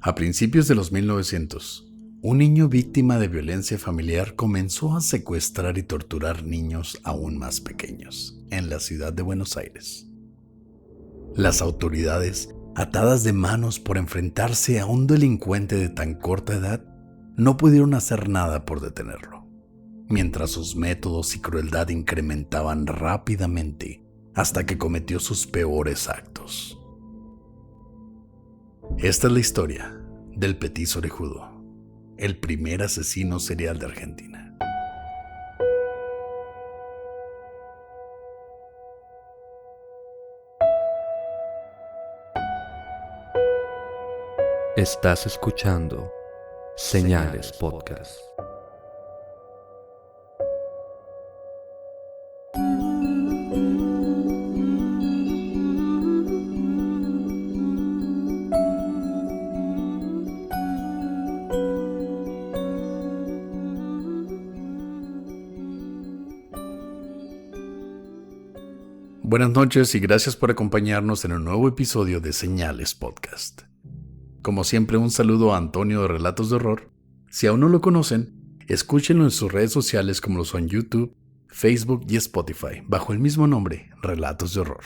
A principios de los 1900, un niño víctima de violencia familiar comenzó a secuestrar y torturar niños aún más pequeños en la ciudad de Buenos Aires. Las autoridades, atadas de manos por enfrentarse a un delincuente de tan corta edad, no pudieron hacer nada por detenerlo, mientras sus métodos y crueldad incrementaban rápidamente hasta que cometió sus peores actos. Esta es la historia del Petiso Orejudo, el primer asesino serial de Argentina. Estás escuchando Señales Podcast. Buenas noches y gracias por acompañarnos en un nuevo episodio de Señales Podcast. Como siempre, un saludo a Antonio de Relatos de Horror. Si aún no lo conocen, escúchenlo en sus redes sociales como lo son YouTube, Facebook y Spotify, bajo el mismo nombre, Relatos de Horror.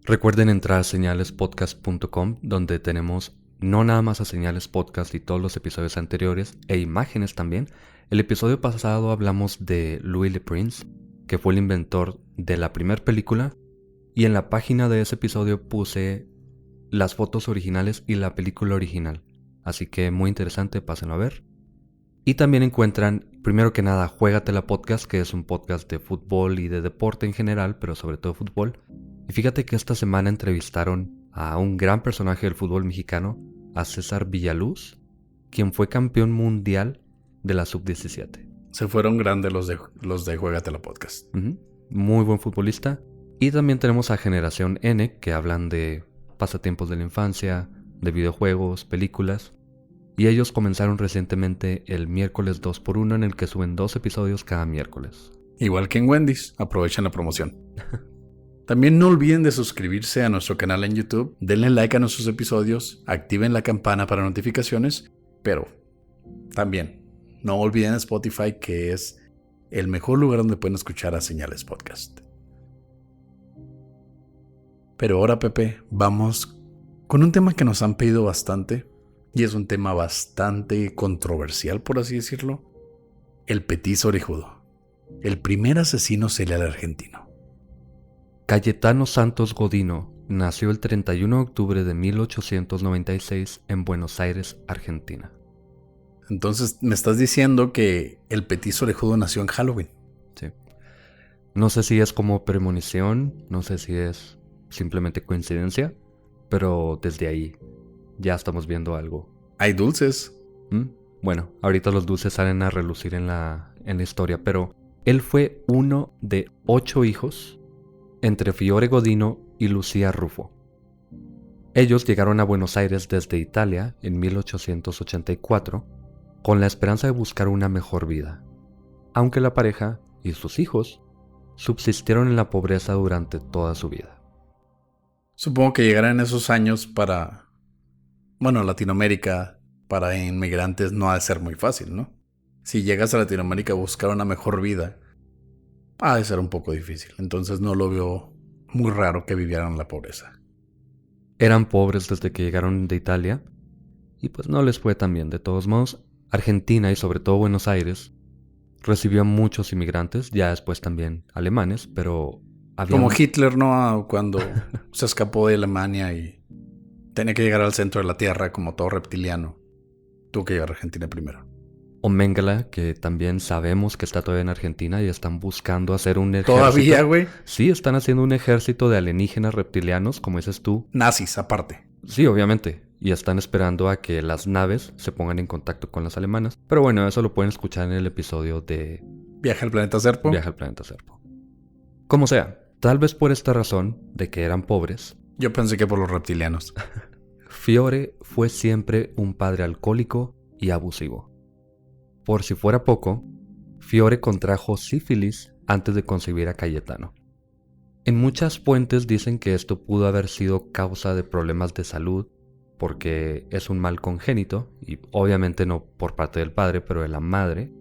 Recuerden entrar a señalespodcast.com, donde tenemos no nada más a Señales Podcast y todos los episodios anteriores, e imágenes también. El episodio pasado hablamos de Louis Le Prince, que fue el inventor de la primera película, y en la página de ese episodio puse las fotos originales y la película original. Así que muy interesante, pásenlo a ver. Y también encuentran, primero que nada, Juégatela Podcast, que es un podcast de fútbol y de deporte en general, pero sobre todo fútbol. Y fíjate que esta semana entrevistaron a un gran personaje del fútbol mexicano, a César Villaluz, quien fue campeón mundial de la Sub-17. Se fueron grandes los de Juégatela Podcast. Muy buen futbolista. Y también tenemos a Generación N, que hablan de pasatiempos de la infancia, de videojuegos, películas. Y ellos comenzaron recientemente el miércoles 2x1, en el que suben 2 episodios cada miércoles. Igual que en Wendy's, aprovechen la promoción. También no olviden de suscribirse a nuestro canal en YouTube, denle like a nuestros episodios, activen la campana para notificaciones, pero también no olviden Spotify, que es el mejor lugar donde pueden escuchar a Señales Podcast. Pero ahora, Pepe, vamos con un tema que nos han pedido bastante, y es un tema bastante controversial, por así decirlo: el Petiso Orejudo, el primer asesino serial argentino. Cayetano Santos Godino nació el 31 de octubre de 1896 en Buenos Aires, Argentina. Entonces, me estás diciendo que el Petiso Orejudo nació en Halloween. Sí. No sé si es como premonición, no sé si es simplemente coincidencia, pero desde ahí ya estamos viendo algo. Hay dulces. Bueno, ahorita los dulces salen a relucir en la historia, pero él fue uno de 8 hijos entre Fiore Godino y Lucía Ruffo. Ellos llegaron a Buenos Aires desde Italia en 1884 con la esperanza de buscar una mejor vida, aunque la pareja y sus hijos subsistieron en la pobreza durante toda su vida. Supongo que llegar en esos años para, Latinoamérica, para inmigrantes no ha de ser muy fácil, ¿no? Si llegas a Latinoamérica a buscar una mejor vida, ha de ser un poco difícil. Entonces no lo veo muy raro que vivieran la pobreza. Eran pobres desde que llegaron de Italia y pues no les fue tan bien. De todos modos, Argentina y sobre todo Buenos Aires recibió a muchos inmigrantes, ya después también alemanes, pero había... Como Hitler, ¿no? Cuando se escapó de Alemania y tenía que llegar al centro de la tierra como todo reptiliano. Tuvo que llegar a Argentina primero. O Mengele, que también sabemos que está todavía en Argentina y están buscando hacer un ejército. ¿Todavía, güey? Sí, están haciendo un ejército de alienígenas reptilianos, como dices tú. Nazis, aparte. Sí, obviamente. Y están esperando a que las naves se pongan en contacto con las alemanas. Pero bueno, eso lo pueden escuchar en el episodio de Viaje al planeta Serpo. Viaje al planeta Serpo. Como sea, tal vez por esta razón de que eran pobres. Yo pensé que por los reptilianos. Fiore fue siempre un padre alcohólico y abusivo. Por si fuera poco, Fiore contrajo sífilis antes de concebir a Cayetano. En muchas fuentes dicen que esto pudo haber sido causa de problemas de salud porque es un mal congénito, y obviamente no por parte del padre, pero de la madre,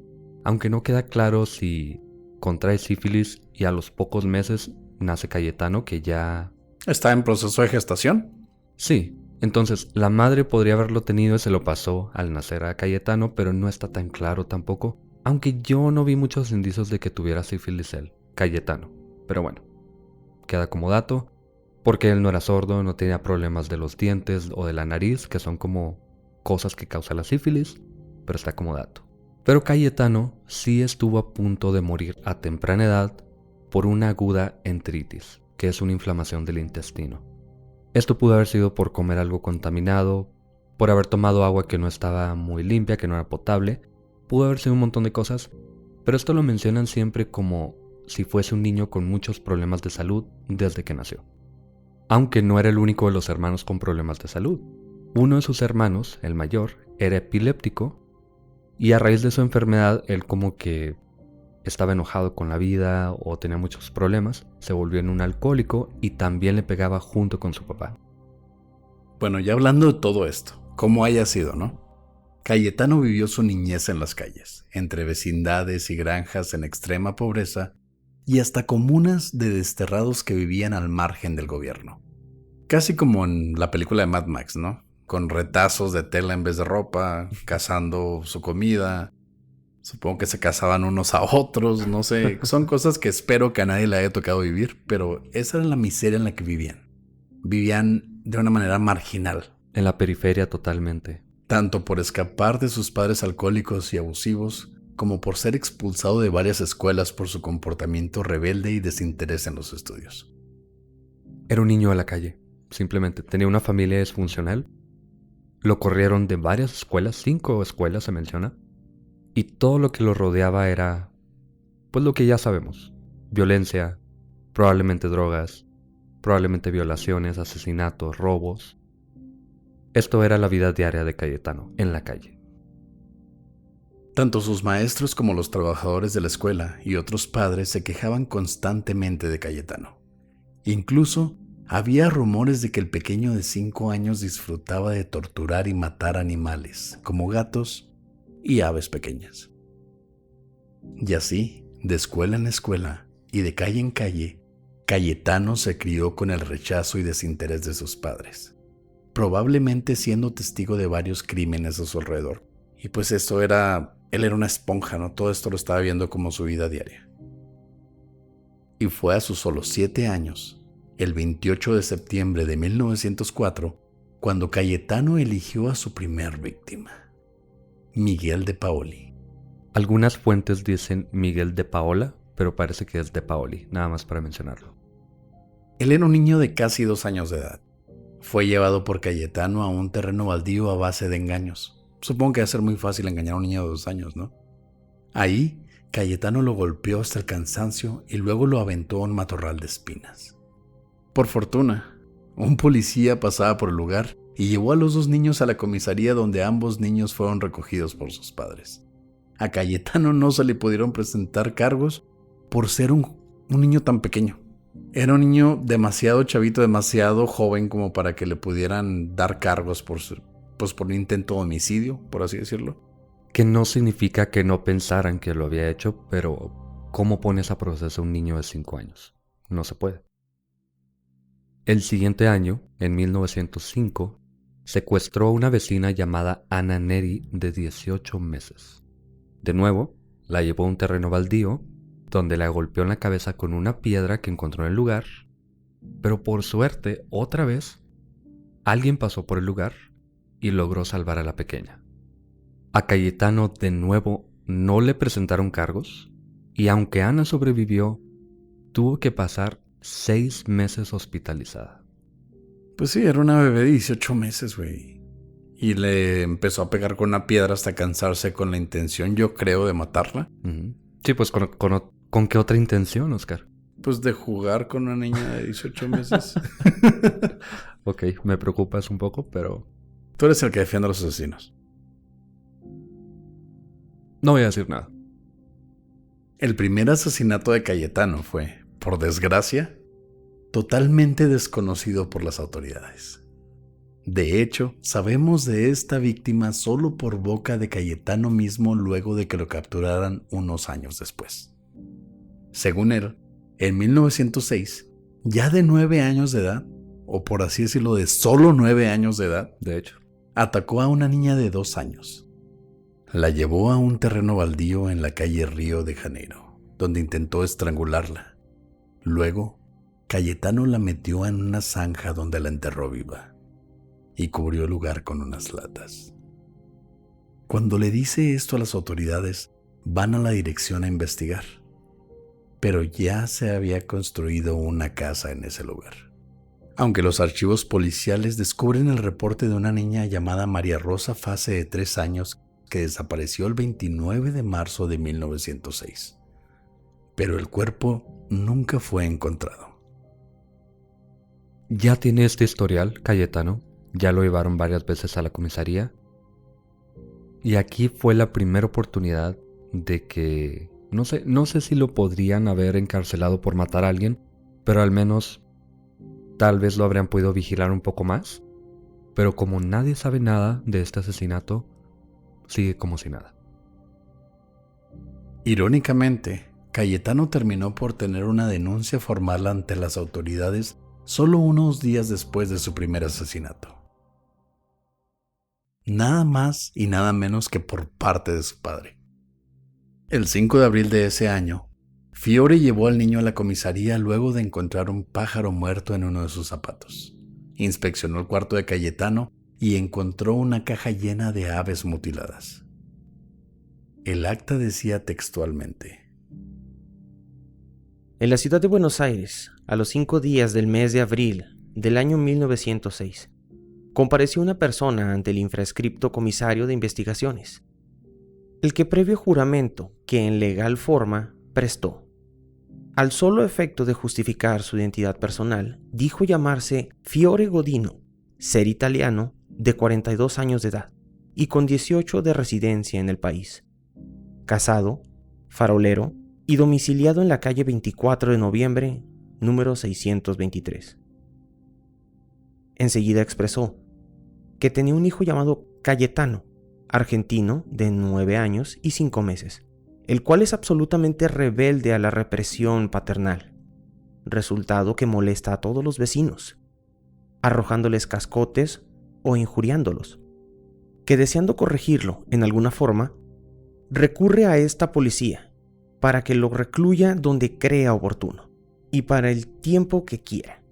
aunque no queda claro si contrae sífilis y a los pocos meses nace Cayetano, que ya... ¿Está en proceso de gestación? Sí, entonces la madre podría haberlo tenido y se lo pasó al nacer a Cayetano, pero no está tan claro tampoco, aunque yo no vi muchos indicios de que tuviera sífilis él, Cayetano. Pero bueno, queda como dato, porque él no era sordo, no tenía problemas de los dientes o de la nariz, que son como cosas que causa la sífilis, pero está como dato. Pero Cayetano sí estuvo a punto de morir a temprana edad por una aguda enteritis, que es una inflamación del intestino. Esto pudo haber sido por comer algo contaminado, por haber tomado agua que no estaba muy limpia, que no era potable, pudo haber sido un montón de cosas, pero esto lo mencionan siempre como si fuese un niño con muchos problemas de salud desde que nació. Aunque no era el único de los hermanos con problemas de salud. Uno de sus hermanos, el mayor, era epiléptico, y a raíz de su enfermedad, él como que estaba enojado con la vida o tenía muchos problemas, se volvió en un alcohólico y también le pegaba junto con su papá. Bueno, ya hablando de todo esto, como haya sido, ¿no? Cayetano vivió su niñez en las calles, entre vecindades y granjas en extrema pobreza y hasta comunas de desterrados que vivían al margen del gobierno. Casi como en la película de Mad Max, ¿no? Con retazos de tela en vez de ropa, cazando su comida. Supongo que se cazaban unos a otros, no sé. Son cosas que espero que a nadie le haya tocado vivir, pero esa era la miseria en la que vivían. Vivían de una manera marginal. En la periferia totalmente. Tanto por escapar de sus padres alcohólicos y abusivos, como por ser expulsado de varias escuelas por su comportamiento rebelde y desinterés en los estudios. Era un niño a la calle, simplemente tenía una familia disfuncional. Lo corrieron de varias escuelas, 5 escuelas se menciona, y todo lo que lo rodeaba era, pues lo que ya sabemos, violencia, probablemente drogas, probablemente violaciones, asesinatos, robos. Esto era la vida diaria de Cayetano, en la calle. Tanto sus maestros como los trabajadores de la escuela y otros padres se quejaban constantemente de Cayetano. Incluso había rumores de que el pequeño de 5 años disfrutaba de torturar y matar animales, como gatos y aves pequeñas. Y así, de escuela en escuela y de calle en calle, Cayetano se crió con el rechazo y desinterés de sus padres, probablemente siendo testigo de varios crímenes a su alrededor. Y pues él era una esponja, ¿no? Todo esto lo estaba viendo como su vida diaria. Y fue a sus solo 7 años, el 28 de septiembre de 1904, cuando Cayetano eligió a su primer víctima, Miguel de Paoli. Algunas fuentes dicen Miguel de Paola, pero parece que es de Paoli, nada más para mencionarlo. Él era un niño de casi 2 años de edad. Fue llevado por Cayetano a un terreno baldío a base de engaños. Supongo que va a ser muy fácil engañar a un niño de 2 años, ¿no? Ahí, Cayetano lo golpeó hasta el cansancio y luego lo aventó a un matorral de espinas. Por fortuna, un policía pasaba por el lugar y llevó a los 2 niños a la comisaría, donde ambos niños fueron recogidos por sus padres. A Cayetano no se le pudieron presentar cargos por ser un niño tan pequeño. Era un niño demasiado chavito, demasiado joven como para que le pudieran dar cargos por un intento de homicidio, por así decirlo. Que no significa que no pensaran que lo había hecho, pero ¿cómo pones a proceso a un niño de 5 años? No se puede. El siguiente año, en 1905, secuestró a una vecina llamada Ana Neri de 18 meses. De nuevo, la llevó a un terreno baldío, donde la golpeó en la cabeza con una piedra que encontró en el lugar, pero por suerte, otra vez, alguien pasó por el lugar y logró salvar a la pequeña. A Cayetano de nuevo no le presentaron cargos, y aunque Ana sobrevivió, tuvo que pasar 6 meses hospitalizada. Pues sí, era una bebé de 18 meses, güey. Y le empezó a pegar con una piedra hasta cansarse, con la intención, yo creo, de matarla. Uh-huh. Sí, pues ¿con qué otra intención, Oscar? Pues de jugar con una niña de 18 meses. Ok, me preocupas un poco, pero... Tú eres el que defiende a los asesinos. No voy a decir nada. El primer asesinato de Cayetano fue, por desgracia, totalmente desconocido por las autoridades. De hecho, sabemos de esta víctima solo por boca de Cayetano mismo luego de que lo capturaran unos años después. Según él, en 1906, ya de 9 años de edad, o por así decirlo, de solo 9 años de edad, De hecho, atacó a una niña de 2 años. La llevó a un terreno baldío en la calle Río de Janeiro, donde intentó estrangularla. Luego, Cayetano la metió en una zanja donde la enterró viva y cubrió el lugar con unas latas. Cuando le dice esto a las autoridades, van a la dirección a investigar, pero ya se había construido una casa en ese lugar. Aunque los archivos policiales descubren el reporte de una niña llamada María Rosa Fase de 3 años que desapareció el 29 de marzo de 1906, pero el cuerpo nunca fue encontrado. ya tiene este historial, Cayetano. Ya lo llevaron varias veces a la comisaría. Y aquí fue la primera oportunidad de que, no sé si lo podrían haber encarcelado por matar a alguien, pero al menos tal vez lo habrían podido vigilar un poco más. Pero como nadie sabe nada de este asesinato, sigue como si nada. Irónicamente, Cayetano terminó por tener una denuncia formal ante las autoridades solo unos días después de su primer asesinato. Nada más y nada menos que por parte de su padre. El 5 de abril de ese año, Fiore llevó al niño a la comisaría luego de encontrar un pájaro muerto en uno de sus zapatos. Inspeccionó el cuarto de Cayetano y encontró una caja llena de aves mutiladas. El acta decía textualmente: En la ciudad de Buenos Aires, a los 5 días del mes de abril del año 1906, compareció una persona ante el infrascripto comisario de investigaciones, el que previo juramento que en legal forma prestó, al solo efecto de justificar su identidad personal, dijo llamarse Fiore Godino, ser italiano, de 42 años de edad y con 18 de residencia en el país, casado, farolero y domiciliado en la calle 24 de noviembre, número 623. Enseguida expresó que tenía un hijo llamado Cayetano, argentino de 9 años y 5 meses, el cual es absolutamente rebelde a la represión paternal, resultado que molesta a todos los vecinos, arrojándoles cascotes o injuriándolos, que deseando corregirlo en alguna forma, recurre a esta policía para que lo recluya donde crea oportuno y para el tiempo que quiera.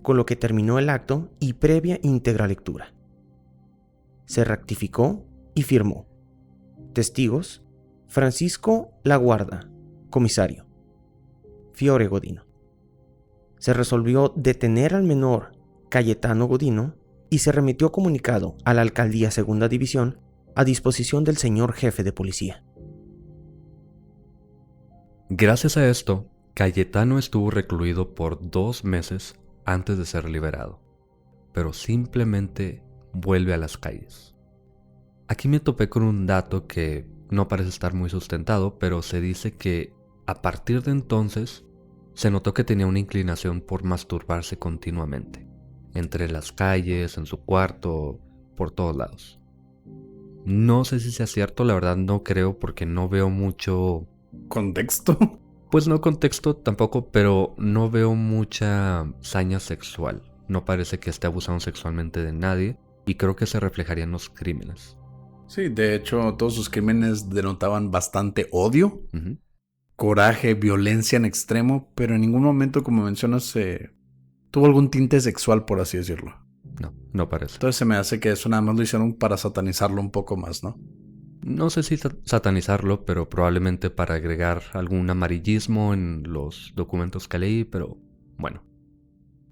Con lo que terminó el acto y previa íntegra lectura. Se rectificó y firmó. Testigos: Francisco Laguarda, comisario. Fiore Godino. Se resolvió detener al menor Cayetano Godino y se remitió comunicado a la Alcaldía Segunda División a disposición del señor jefe de policía. Gracias a esto, Cayetano estuvo recluido por 2 meses antes de ser liberado, pero simplemente vuelve a las calles. Aquí me topé con un dato que no parece estar muy sustentado, pero se dice que a partir de entonces se notó que tenía una inclinación por masturbarse continuamente, entre las calles, en su cuarto, por todos lados. No sé si sea cierto, la verdad no creo porque no veo mucho... ¿Contexto? Pues no contexto tampoco, pero no veo mucha saña sexual. No parece que esté abusando sexualmente de nadie y creo que se reflejaría en los crímenes. Sí, de hecho, todos sus crímenes denotaban bastante odio, coraje, violencia en extremo, pero en ningún momento, como mencionas, tuvo algún tinte sexual, por así decirlo. No parece. Entonces se me hace que eso nada más lo hicieron para satanizarlo un poco más, ¿no? No sé si satanizarlo, pero probablemente para agregar algún amarillismo en los documentos que leí, pero bueno.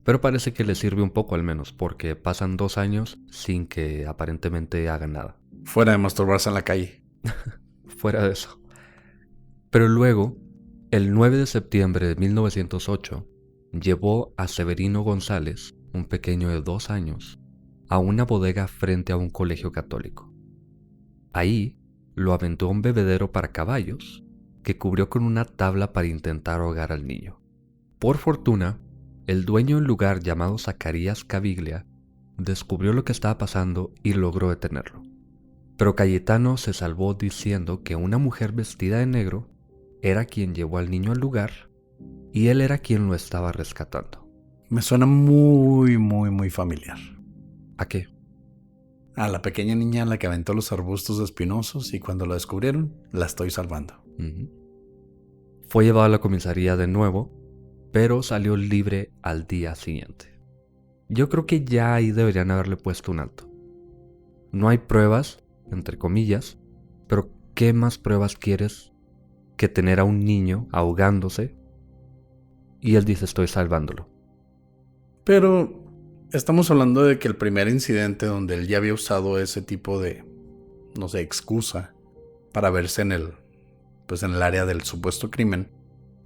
Pero parece que le sirve un poco al menos, porque pasan 2 años sin que aparentemente hagan nada. Fuera de masturbarse en la calle. Fuera de eso. Pero luego, el 9 de septiembre de 1908, llevó a Severino González, un pequeño de 2 años, a una bodega frente a un colegio católico. Ahí lo aventó a un bebedero para caballos que cubrió con una tabla para intentar ahogar al niño. Por fortuna, el dueño del lugar, llamado Zacarías Caviglia, descubrió lo que estaba pasando y logró detenerlo. Pero Cayetano se salvó diciendo que una mujer vestida de negro era quien llevó al niño al lugar y él era quien lo estaba rescatando. Me suena muy, muy, muy familiar. ¿A qué? A la pequeña niña a la que aventó los arbustos espinosos y cuando la descubrieron, la estoy salvando. Fue llevado a la comisaría de nuevo, pero salió libre al día siguiente. Yo creo que ya ahí deberían haberle puesto un alto. No hay pruebas, entre comillas, pero ¿qué más pruebas quieres que tener a un niño ahogándose? Y él dice, estoy salvándolo. Pero estamos hablando de que el primer incidente donde él ya había usado ese tipo de, no sé, excusa para verse en el área del supuesto crimen,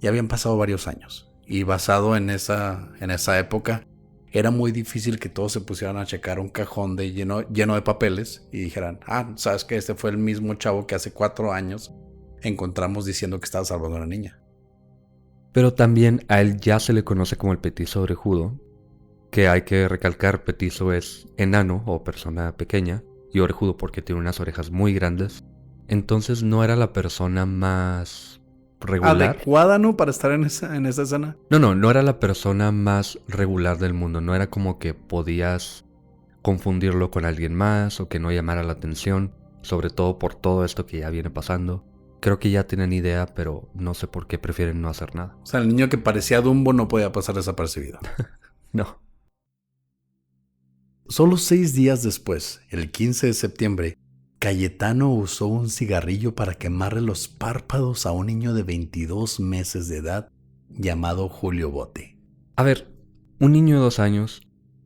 ya habían pasado varios años. Y basado en esa época, era muy difícil que todos se pusieran a checar un cajón lleno de papeles y dijeran, ¿sabes qué? Este fue el mismo chavo que hace 4 años encontramos diciendo que estaba salvando a una niña. Pero también a él ya se le conoce como el petizo orejudo, que hay que recalcar, petizo es enano o persona pequeña, y orejudo porque tiene unas orejas muy grandes. Entonces no era la persona más regular. ¿Adecuada, no? Para estar en esa escena. No era la persona más regular del mundo. No era como que podías confundirlo con alguien más o que no llamara la atención, sobre todo por todo esto que ya viene pasando. Creo que ya tienen idea, pero no sé por qué prefieren no hacer nada. O sea, el niño que parecía Dumbo no podía pasar desapercibido. No. Solo 6 días después, el 15 de septiembre, Cayetano usó un cigarrillo para quemarle los párpados a un niño de 22 meses de edad llamado Julio Bote. A ver, un niño de 2 años,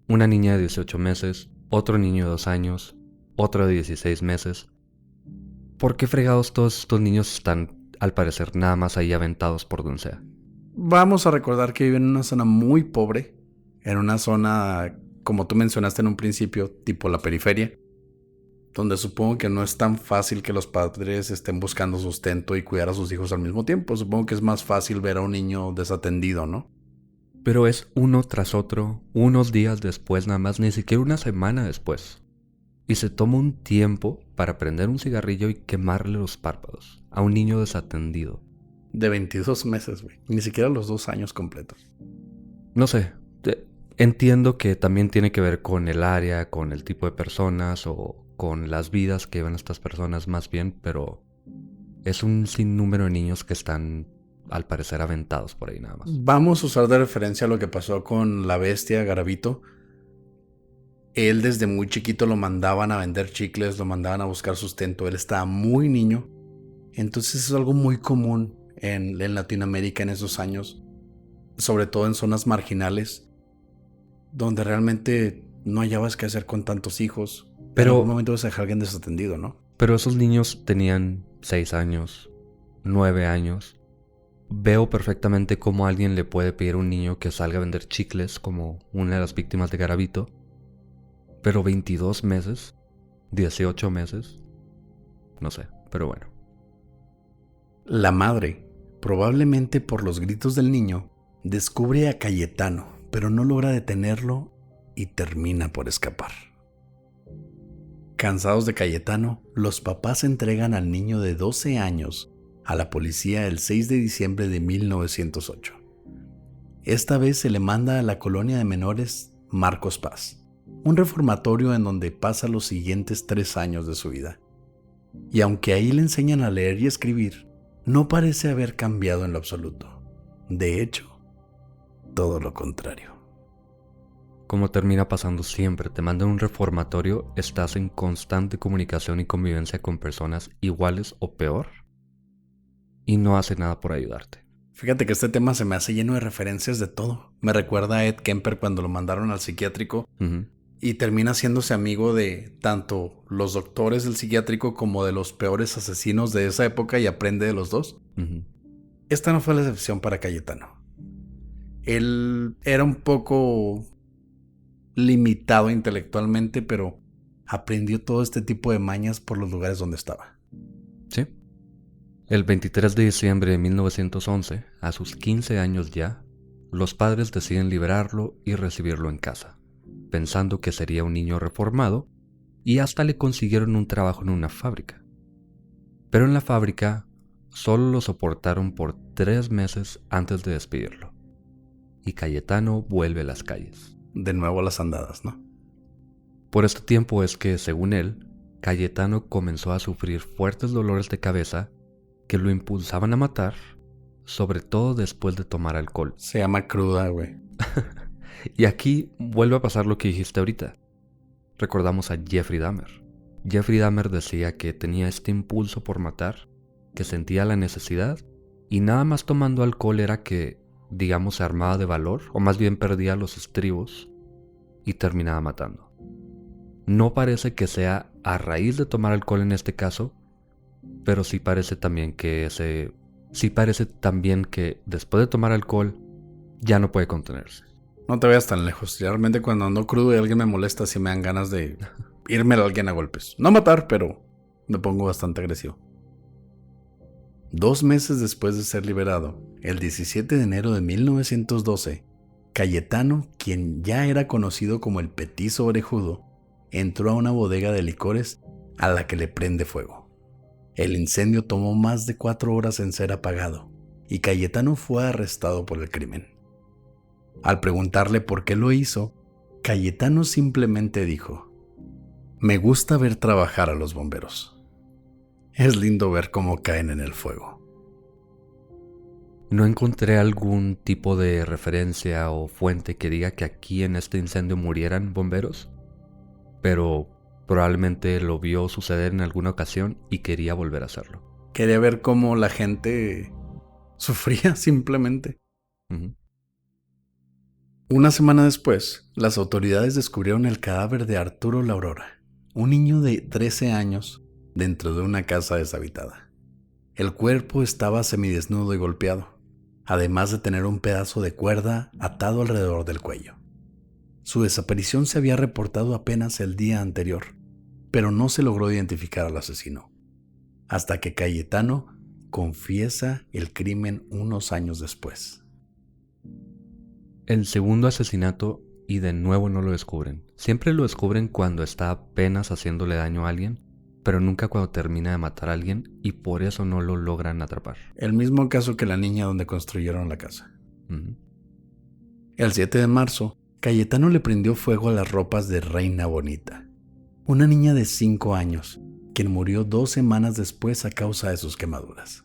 una niña de 18 meses, otro niño de 2 años, otro de 16 meses. ¿Por qué fregados todos estos niños están, al parecer, nada más ahí aventados por donde sea? Vamos a recordar que viven en una zona muy pobre, en una zona, como tú mencionaste en un principio, tipo la periferia, donde supongo que no es tan fácil que los padres estén buscando sustento y cuidar a sus hijos al mismo tiempo. Supongo que es más fácil ver a un niño desatendido, ¿no? Pero es uno tras otro, unos días después nada más, ni siquiera una semana después. Y se toma un tiempo para prender un cigarrillo y quemarle los párpados a un niño desatendido. De 22 meses, güey. Ni siquiera los 2 años completos. No sé, entiendo que también tiene que ver con el área, con el tipo de personas o con las vidas que llevan estas personas más bien, pero es un sinnúmero de niños que están al parecer aventados por ahí nada más. Vamos a usar de referencia lo que pasó con la bestia Garavito. Él desde muy chiquito lo mandaban a vender chicles, lo mandaban a buscar sustento. Él estaba muy niño. Entonces es algo muy común en Latinoamérica en esos años. Sobre todo en zonas marginales, donde realmente no hallabas qué hacer con tantos hijos. Pero en algún momento vas a dejar a alguien desatendido, ¿no? Pero esos niños tenían 6 años, 9 años. Veo perfectamente cómo alguien le puede pedir a un niño que salga a vender chicles como una de las víctimas de Garavito. Pero 22 meses, 18 meses, no sé, pero bueno. La madre, probablemente por los gritos del niño, descubre a Cayetano, pero no logra detenerlo y termina por escapar. Cansados de Cayetano, los papás entregan al niño de 12 años a la policía el 6 de diciembre de 1908. Esta vez se le manda a la colonia de menores Marcos Paz, un reformatorio en donde pasa los siguientes 3 años de su vida. Y aunque ahí le enseñan a leer y escribir, no parece haber cambiado en lo absoluto. De hecho, todo lo contrario. Como termina pasando siempre, te mandan a un reformatorio, estás en constante comunicación y convivencia con personas iguales o peor, y no hace nada por ayudarte. Fíjate que este tema se me hace lleno de referencias de todo. Me recuerda a Ed Kemper cuando lo mandaron al psiquiátrico y termina haciéndose amigo de tanto los doctores del psiquiátrico como de los peores asesinos de esa época y aprende de los dos. Esta no fue la excepción para Cayetano. Él era un poco limitado intelectualmente, pero aprendió todo este tipo de mañas por los lugares donde estaba. Sí. El 23 de diciembre de 1911, a sus 15 años ya, los padres deciden liberarlo y recibirlo en casa. pensando que sería un niño reformado, y hasta le consiguieron un trabajo en una fábrica. Pero en la fábrica solo lo soportaron por 3 meses antes de despedirlo. Y Cayetano vuelve a las calles. De nuevo a las andadas, ¿no? Por este tiempo es que, según él, Cayetano comenzó a sufrir fuertes dolores de cabeza que lo impulsaban a matar, sobre todo después de tomar alcohol. Se llama cruda, güey. Y aquí vuelve a pasar lo que dijiste ahorita. Recordamos a Jeffrey Dahmer. Jeffrey Dahmer decía que tenía este impulso por matar, que sentía la necesidad, y nada más tomando alcohol era que, digamos, se armaba de valor, o más bien perdía los estribos, y terminaba matando. No parece que sea a raíz de tomar alcohol en este caso, pero sí parece también que después de tomar alcohol ya no puede contenerse. No te vayas tan lejos. Realmente cuando ando crudo y alguien me molesta, sí me dan ganas de irme a alguien a golpes. No matar, pero me pongo bastante agresivo. 2 meses después de ser liberado, el 17 de enero de 1912, Cayetano, quien ya era conocido como el Petizo Orejudo, entró a una bodega de licores a la que le prende fuego. El incendio tomó más de 4 horas en ser apagado y Cayetano fue arrestado por el crimen. Al preguntarle por qué lo hizo, Cayetano simplemente dijo: "Me gusta ver trabajar a los bomberos. Es lindo ver cómo caen en el fuego". No encontré algún tipo de referencia o fuente que diga que aquí en este incendio murieran bomberos, pero probablemente lo vio suceder en alguna ocasión y quería volver a hacerlo. Quería ver cómo la gente sufría simplemente. Uh-huh. Una semana después, las autoridades descubrieron el cadáver de Arturo La Aurora, un niño de 13 años, dentro de una casa deshabitada. El cuerpo estaba semidesnudo y golpeado, además de tener un pedazo de cuerda atado alrededor del cuello. Su desaparición se había reportado apenas el día anterior, pero no se logró identificar al asesino, hasta que Cayetano confiesa el crimen unos años después. El segundo asesinato, y de nuevo no lo descubren. Siempre lo descubren cuando está apenas haciéndole daño a alguien, pero nunca cuando termina de matar a alguien, y por eso no lo logran atrapar. El mismo caso que la niña donde construyeron la casa. Uh-huh. El 7 de marzo, Cayetano le prendió fuego a las ropas de Reina Bonita, una niña de 5 años, quien murió 2 semanas después a causa de sus quemaduras.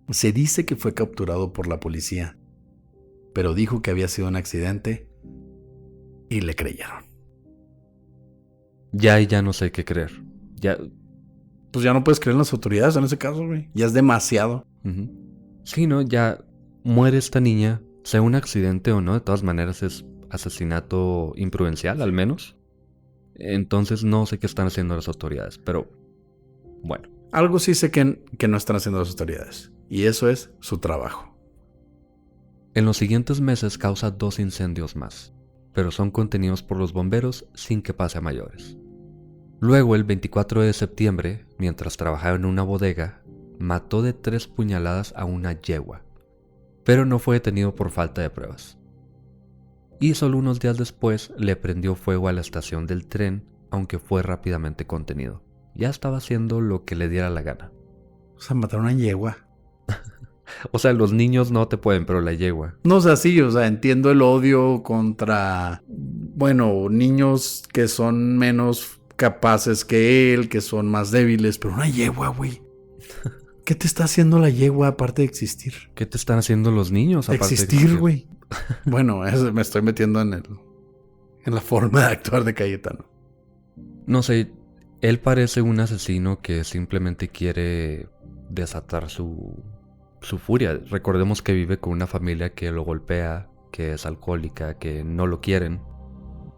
Se dice que fue capturado por la policía, pero dijo que había sido un accidente y le creyeron. Ya no sé qué creer. Pues ya no puedes creer en las autoridades en ese caso, güey. Ya es demasiado. Uh-huh. Sí, ¿no? Ya muere esta niña, sea un accidente o no, de todas maneras es asesinato imprudencial, al menos. Entonces no sé qué están haciendo las autoridades, pero bueno. Algo sí sé que no están haciendo las autoridades, y eso es su trabajo. En los siguientes meses causa 2 incendios más, pero son contenidos por los bomberos sin que pase a mayores. Luego, el 24 de septiembre, mientras trabajaba en una bodega, mató de 3 puñaladas a una yegua, pero no fue detenido por falta de pruebas. Y solo unos días después le prendió fuego a la estación del tren, aunque fue rápidamente contenido. Ya estaba haciendo lo que le diera la gana. O sea, mataron a una yegua. O sea, los niños no te pueden, pero la yegua. No, o sea, sí, o sea, entiendo el odio contra, bueno, niños que son menos capaces que él, que son más débiles, pero una yegua, güey. ¿Qué te está haciendo la yegua aparte de existir? ¿Qué te están haciendo los niños aparte de existir, güey? Bueno, me estoy metiendo en la forma de actuar de Cayetano. No sé, él parece un asesino que simplemente quiere desatar su furia. Recordemos que vive con una familia que lo golpea, que es alcohólica, que no lo quieren.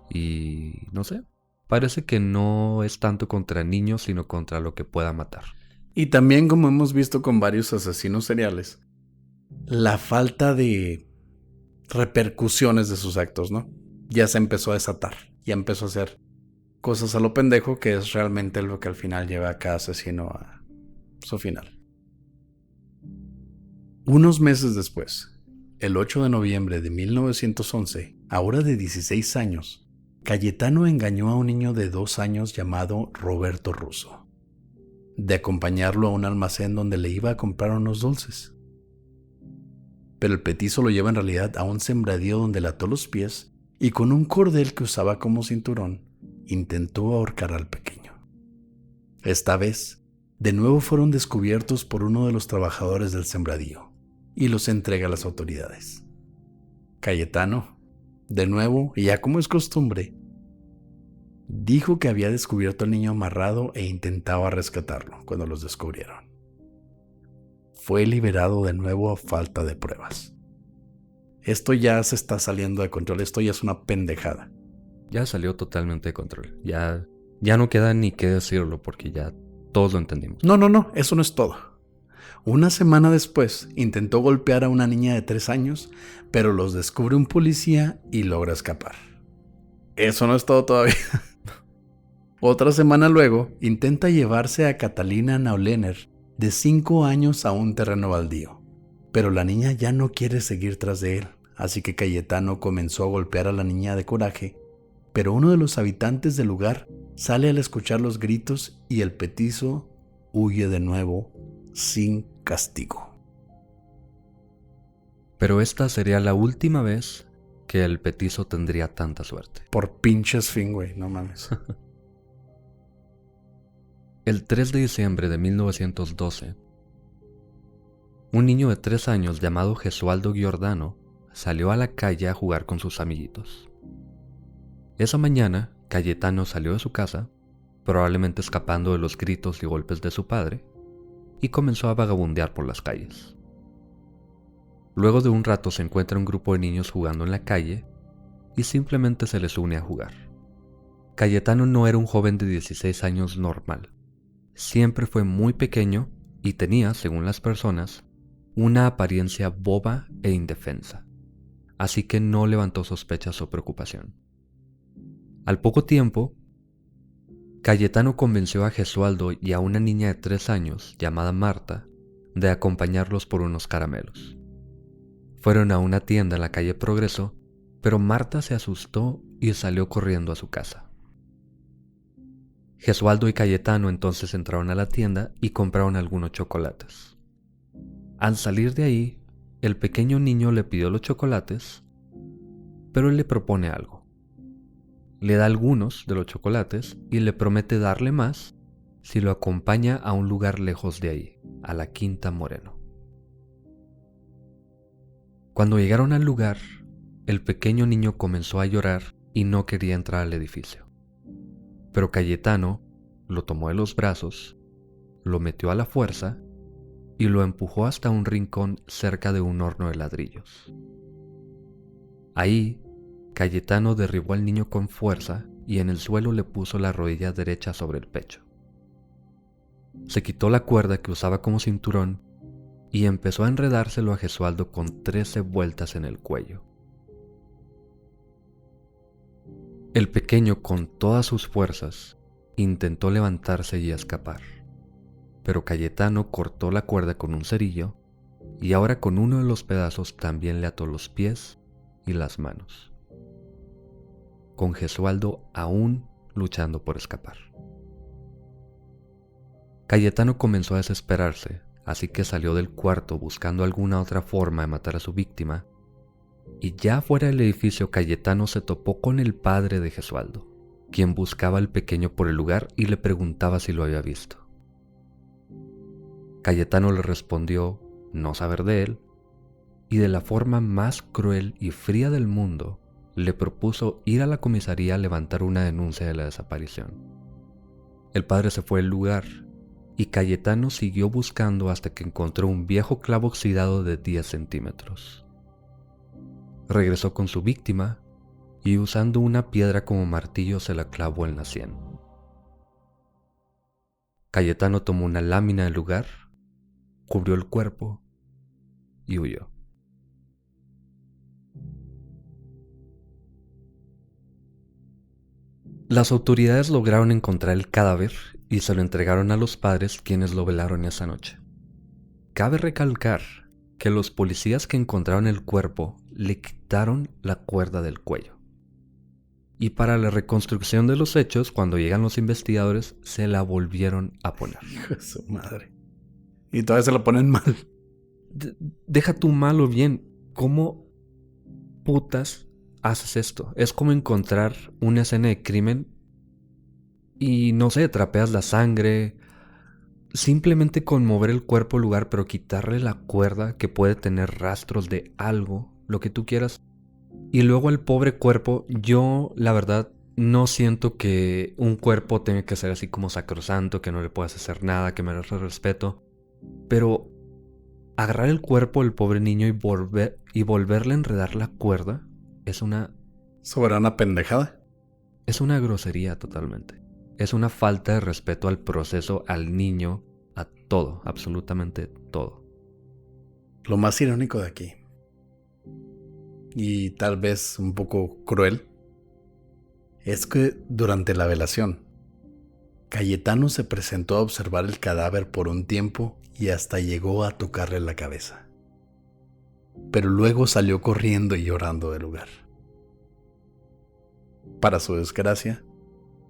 Y no sé, parece que no es tanto contra niños, sino contra lo que pueda matar. Y también, como hemos visto con varios asesinos seriales, la falta de repercusiones de sus actos, ¿no? Ya se empezó a desatar, ya empezó a hacer cosas a lo pendejo, que es realmente lo que al final lleva a cada asesino a su final. Unos meses después, el 8 de noviembre de 1911, ahora de 16 años, Cayetano engañó a un niño de 2 años llamado Roberto Russo, de acompañarlo a un almacén donde le iba a comprar unos dulces. Pero el petizo lo lleva en realidad a un sembradío donde le ató los pies y con un cordel que usaba como cinturón, intentó ahorcar al pequeño. Esta vez, de nuevo fueron descubiertos por uno de los trabajadores del sembradío y los entrega a las autoridades. Cayetano, de nuevo, y ya como es costumbre, dijo que había descubierto al niño amarrado e intentaba rescatarlo cuando los descubrieron. Fue liberado de nuevo a falta de pruebas. Esto ya se está saliendo de control, esto ya es una pendejada. Ya salió totalmente de control. Ya no queda ni qué decirlo porque ya todos lo entendimos. No, eso no es todo. Una semana después intentó golpear a una niña de 3 años, pero los descubre un policía y logra escapar. Eso no es todo todavía. Otra semana luego intenta llevarse a Catalina Naulener, de 5 años, a un terreno baldío. Pero la niña ya no quiere seguir tras de él, así que Cayetano comenzó a golpear a la niña de coraje, pero uno de los habitantes del lugar sale al escuchar los gritos y el petizo huye de nuevo sin castigo. Pero esta sería la última vez que el petizo tendría tanta suerte. Por pinches fin, güey, no mames. El 3 de diciembre de 1912, un niño de 3 años llamado Gesualdo Giordano salió a la calle a jugar con sus amiguitos. Esa mañana, Cayetano salió de su casa, probablemente escapando de los gritos y golpes de su padre, y comenzó a vagabundear por las calles. Luego de un rato se encuentra un grupo de niños jugando en la calle y simplemente se les une a jugar. Cayetano no era un joven de 16 años normal. Siempre fue muy pequeño y tenía, según las personas, una apariencia boba e indefensa, así que no levantó sospechas o preocupación. Al poco tiempo, Cayetano convenció a Gesualdo y a una niña de 3 años llamada Marta de acompañarlos por unos caramelos. Fueron a una tienda en la calle Progreso, pero Marta se asustó y salió corriendo a su casa. Gesualdo y Cayetano entonces entraron a la tienda y compraron algunos chocolates. Al salir de ahí, el pequeño niño le pidió los chocolates, pero él le propone algo. Le da algunos de los chocolates y le promete darle más si lo acompaña a un lugar lejos de ahí, a la Quinta Moreno. Cuando llegaron al lugar, el pequeño niño comenzó a llorar y no quería entrar al edificio. Pero Cayetano lo tomó de los brazos, lo metió a la fuerza y lo empujó hasta un rincón cerca de un horno de ladrillos. Ahí, Cayetano derribó al niño con fuerza y en el suelo le puso la rodilla derecha sobre el pecho. Se quitó la cuerda que usaba como cinturón y empezó a enredárselo a Gesualdo con 13 vueltas en el cuello. El pequeño, con todas sus fuerzas, intentó levantarse y escapar, pero Cayetano cortó la cuerda con un cerillo y ahora con uno de los pedazos también le ató los pies y las manos, con Gesualdo aún luchando por escapar. Cayetano comenzó a desesperarse, así que salió del cuarto buscando alguna otra forma de matar a su víctima, y ya fuera del edificio Cayetano se topó con el padre de Gesualdo, quien buscaba al pequeño por el lugar y le preguntaba si lo había visto. Cayetano le respondió no saber de él, y de la forma más cruel y fría del mundo le propuso ir a la comisaría a levantar una denuncia de la desaparición. El padre se fue del lugar y Cayetano siguió buscando hasta que encontró un viejo clavo oxidado de 10 centímetros. Regresó con su víctima y usando una piedra como martillo se la clavó en la sien. Cayetano tomó una lámina del lugar, cubrió el cuerpo y huyó. Las autoridades lograron encontrar el cadáver y se lo entregaron a los padres, quienes lo velaron esa noche. Cabe recalcar que los policías que encontraron el cuerpo le quitaron la cuerda del cuello. Y para la reconstrucción de los hechos, cuando llegan los investigadores, se la volvieron a poner. Hijo de su madre. Y todavía se la ponen mal. Deja tú mal o bien. ¿Cómo putas haces esto? Es como encontrar una escena de crimen y, no sé, trapeas la sangre. Simplemente con mover el cuerpo al lugar, pero quitarle la cuerda que puede tener rastros de algo, lo que tú quieras. Y luego el pobre cuerpo, yo la verdad no siento que un cuerpo tenga que ser así como sacrosanto, que no le puedas hacer nada, que merezca respeto. Pero agarrar el cuerpo del pobre niño y volverle a enredar la cuerda es una Soberana pendejada. grosería totalmente. Es una falta de respeto al proceso, al niño, a todo, absolutamente todo. Lo más irónico de aquí, y tal vez un poco cruel, es que durante la velación, Cayetano se presentó a observar el cadáver por un tiempo y hasta llegó a tocarle la cabeza. Pero luego salió corriendo y llorando del lugar. Para su desgracia,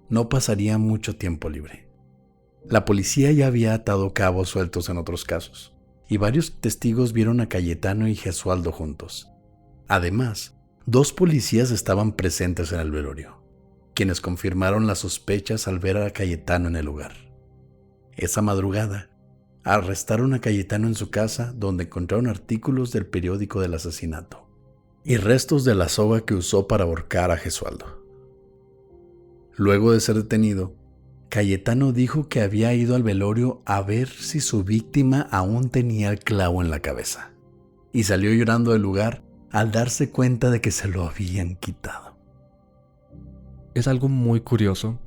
no pasaría mucho tiempo libre. La policía ya había atado cabos sueltos en otros casos, y varios testigos vieron a Cayetano y Gesualdo juntos. Además, 2 policías estaban presentes en el velorio, quienes confirmaron las sospechas al ver a Cayetano en el lugar. Esa madrugada, arrestaron a Cayetano en su casa, donde encontraron artículos del periódico del asesinato y restos de la soga que usó para ahorcar a Gesualdo. Luego de ser detenido, Cayetano dijo que había ido al velorio a ver si su víctima aún tenía el clavo en la cabeza, y salió llorando del lugar al darse cuenta de que se lo habían quitado. Es algo muy curioso,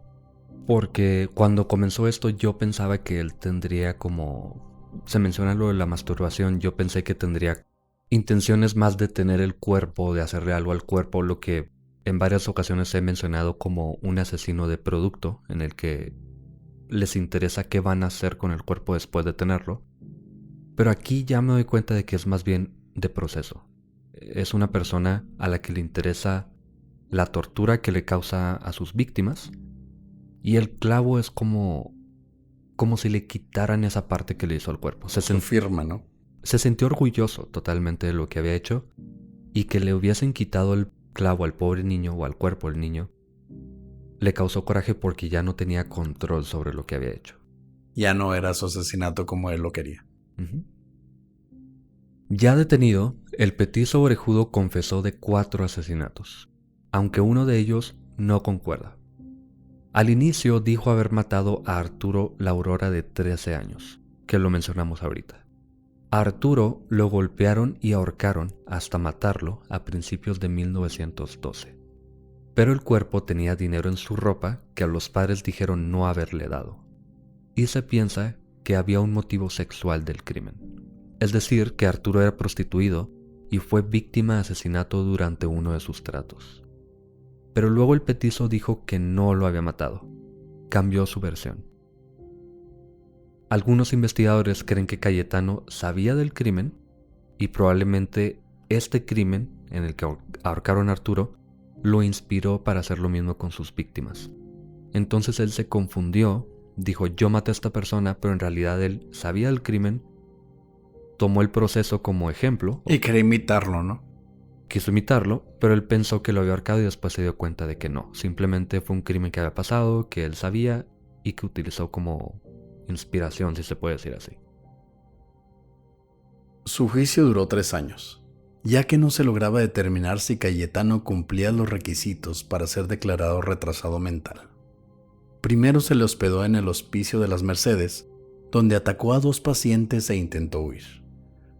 porque cuando comenzó esto yo pensaba que él tendría como... Se menciona lo de la masturbación, yo pensé que tendría intenciones más de tener el cuerpo, de hacerle algo al cuerpo, lo que en varias ocasiones he mencionado como un asesino de producto, en el que les interesa qué van a hacer con el cuerpo después de tenerlo. Pero aquí ya me doy cuenta de que es más bien de proceso. Es una persona a la que le interesa la tortura que le causa a sus víctimas, y el clavo es como si le quitaran esa parte que le hizo al cuerpo. Su firma, ¿no? Se sintió orgulloso totalmente de lo que había hecho, y que le hubiesen quitado el clavo al pobre niño o al cuerpo del niño le causó coraje porque ya no tenía control sobre lo que había hecho. Ya no era su asesinato como él lo quería. Uh-huh. Ya detenido, el petizo orejudo confesó de 4 asesinatos, aunque uno de ellos no concuerda. Al inicio dijo haber matado a Arturo La Aurora de 13 años, que lo mencionamos ahorita. A Arturo lo golpearon y ahorcaron hasta matarlo a principios de 1912. Pero el cuerpo tenía dinero en su ropa que a los padres dijeron no haberle dado. Y se piensa que había un motivo sexual del crimen. Es decir, que Arturo era prostituido y fue víctima de asesinato durante uno de sus tratos. Pero luego el petizo dijo que no lo había matado. Cambió su versión. Algunos investigadores creen que Cayetano sabía del crimen y probablemente este crimen en el que ahorcaron a Arturo lo inspiró para hacer lo mismo con sus víctimas. Entonces él se confundió, dijo yo maté a esta persona, pero en realidad él sabía del crimen, tomó el proceso como ejemplo. Y quería imitarlo, ¿no? Quiso imitarlo, pero él pensó que lo había ahorcado y después se dio cuenta de que no. Simplemente fue un crimen que había pasado, que él sabía y que utilizó como inspiración, si se puede decir así. Su juicio duró 3 años, ya que no se lograba determinar si Cayetano cumplía los requisitos para ser declarado retrasado mental. Primero se le hospedó en el Hospicio de las Mercedes, donde atacó a 2 pacientes e intentó huir.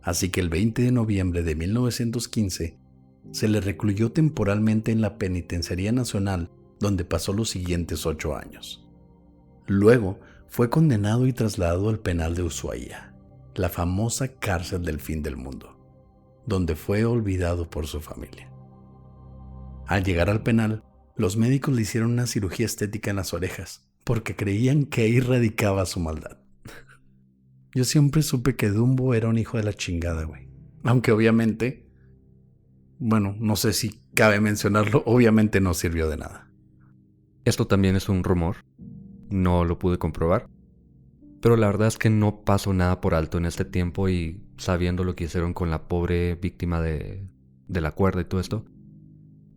Así que el 20 de noviembre de 1915 se le recluyó temporalmente en la Penitenciaría Nacional, donde pasó los siguientes 8 años. Luego fue condenado y trasladado al penal de Ushuaia, la famosa cárcel del fin del mundo, donde fue olvidado por su familia. Al llegar al penal, los médicos le hicieron una cirugía estética en las orejas, porque creían que ahí radicaba su maldad. Yo siempre supe que Dumbo era un hijo de la chingada, güey. Aunque obviamente, bueno, no sé si cabe mencionarlo, obviamente no sirvió de nada. Esto también es un rumor, no lo pude comprobar, pero la verdad es que no pasó nada por alto en este tiempo y sabiendo lo que hicieron con la pobre víctima de la cuerda y todo esto,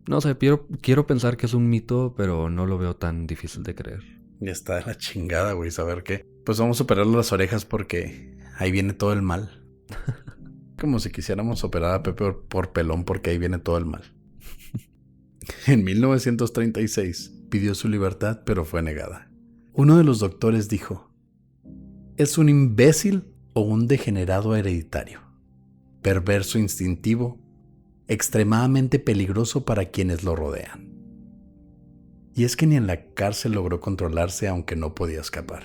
no sé, quiero pensar que es un mito, pero no lo veo tan difícil de creer. Ya está de la chingada, güey, saber qué. Pues vamos a operarle las orejas porque ahí viene todo el mal. Como si quisiéramos operar a Pepe por pelón porque ahí viene todo el mal. En 1936 pidió su libertad, pero fue negada. Uno de los doctores dijo: es un imbécil o un degenerado hereditario, perverso instintivo, extremadamente peligroso para quienes lo rodean. Y es que ni en la cárcel logró controlarse, aunque no podía escapar.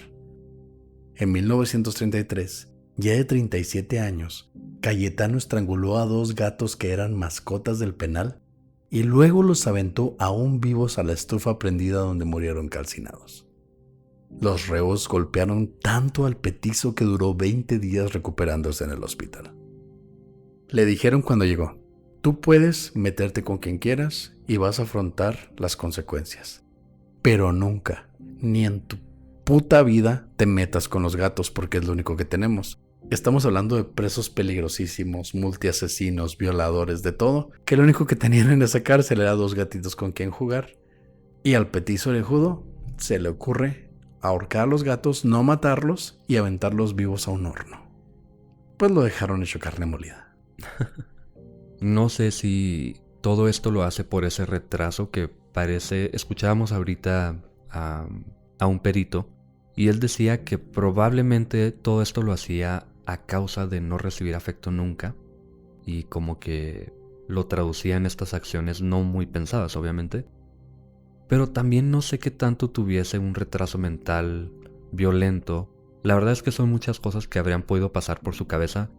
En 1933, ya de 37 años, Cayetano estranguló a 2 gatos que eran mascotas del penal y luego los aventó aún vivos a la estufa prendida donde murieron calcinados. Los reos golpearon tanto al petizo que duró 20 días recuperándose en el hospital. Le dijeron cuando llegó: tú puedes meterte con quien quieras y vas a afrontar las consecuencias. Pero nunca, ni en tu puta vida, te metas con los gatos porque es lo único que tenemos. Estamos hablando de presos peligrosísimos, multiasesinos, violadores, de todo, que lo único que tenían en esa cárcel era 2 gatitos con quien jugar. Y al petizo orejudo se le ocurre ahorcar a los gatos, no matarlos y aventarlos vivos a un horno. Pues lo dejaron hecho carne molida. No sé si todo esto lo hace por ese retraso que parece... Escuchábamos ahorita a un perito y él decía que probablemente todo esto lo hacía a causa de no recibir afecto nunca y como que lo traducía en estas acciones no muy pensadas, obviamente. Pero también no sé qué tanto tuviese un retraso mental violento. La verdad es que son muchas cosas que habrían podido pasar por su cabeza,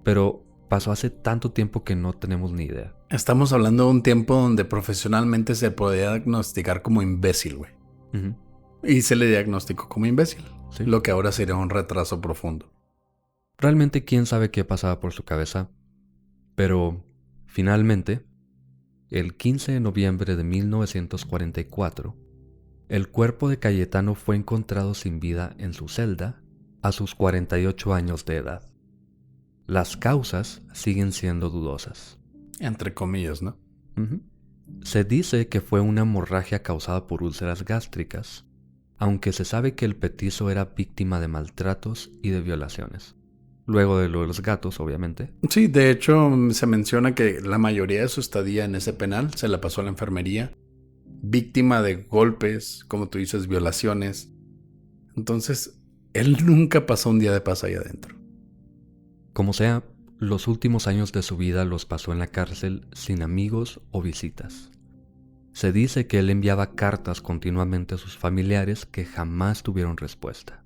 pero pasó hace tanto tiempo que no tenemos ni idea. Estamos hablando de un tiempo donde profesionalmente se podía diagnosticar como imbécil, güey. Uh-huh. Y se le diagnosticó como imbécil. Sí. Lo que ahora sería un retraso profundo. Realmente quién sabe qué pasaba por su cabeza, pero finalmente, el 15 de noviembre de 1944, el cuerpo de Cayetano fue encontrado sin vida en su celda a sus 48 años de edad. Las causas siguen siendo dudosas. Entre comillas, ¿no? Uh-huh. Se dice que fue una hemorragia causada por úlceras gástricas, aunque se sabe que el petizo era víctima de maltratos y de violaciones. Luego de lo de los gatos, obviamente. Sí, de hecho se menciona que la mayoría de su estadía en ese penal se la pasó a la enfermería, víctima de golpes, como tú dices, violaciones. Entonces, él nunca pasó un día de paz ahí adentro. Como sea, los últimos años de su vida los pasó en la cárcel sin amigos o visitas. Se dice que él enviaba cartas continuamente a sus familiares que jamás tuvieron respuesta.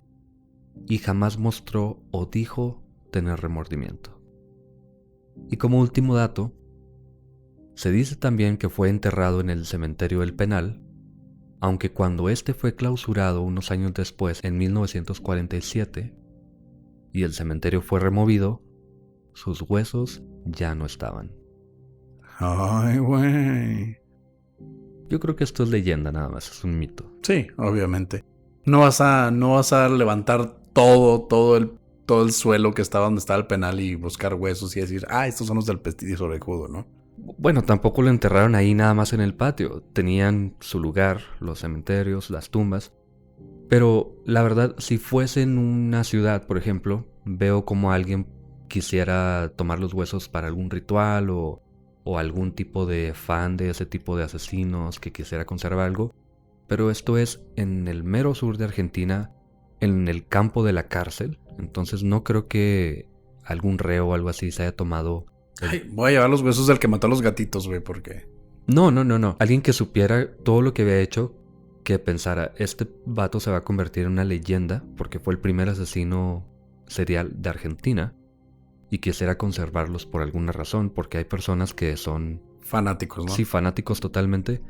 Y jamás mostró o dijo tener remordimiento. Y como último dato, se dice también que fue enterrado en el cementerio del penal, aunque cuando este fue clausurado unos años después, en 1947, y el cementerio fue removido, sus huesos ya no estaban. Ay, güey. Yo creo que esto es leyenda nada más, es un mito. Sí, obviamente. No vas a levantar todo el suelo que estaba donde estaba el penal y buscar huesos y decir, estos son los del petizo orejudo, ¿no? Bueno, tampoco lo enterraron ahí nada más en el patio. Tenían su lugar, los cementerios, las tumbas. Pero la verdad, si fuese en una ciudad, por ejemplo, veo como alguien quisiera tomar los huesos para algún ritual o algún tipo de fan de ese tipo de asesinos que quisiera conservar algo. Pero esto es en el mero sur de Argentina, en el campo de la cárcel. Entonces no creo que algún reo o algo así se haya tomado... Voy a llevar los huesos del que mató a los gatitos, güey, porque... No. Alguien que supiera todo lo que había hecho, que pensara, este vato se va a convertir en una leyenda porque fue el primer asesino serial de Argentina y quisiera conservarlos por alguna razón, porque hay personas que son... fanáticos, ¿no? Sí, fanáticos totalmente.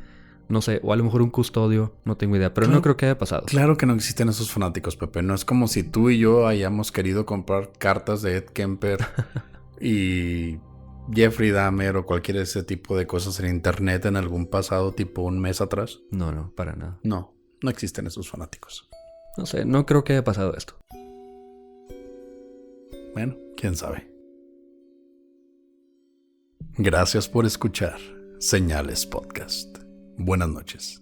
No sé, o a lo mejor un custodio, no tengo idea, pero no creo que haya pasado. Claro que no existen esos fanáticos, Pepe. No es como si tú y yo hayamos querido comprar cartas de Ed Kemper y Jeffrey Dahmer o cualquier ese tipo de cosas en internet en algún pasado, tipo un mes atrás. No, para nada. No, No existen esos fanáticos. No sé, no creo que haya pasado esto. Bueno, quién sabe. Gracias por escuchar Señales Podcast. Buenas noches.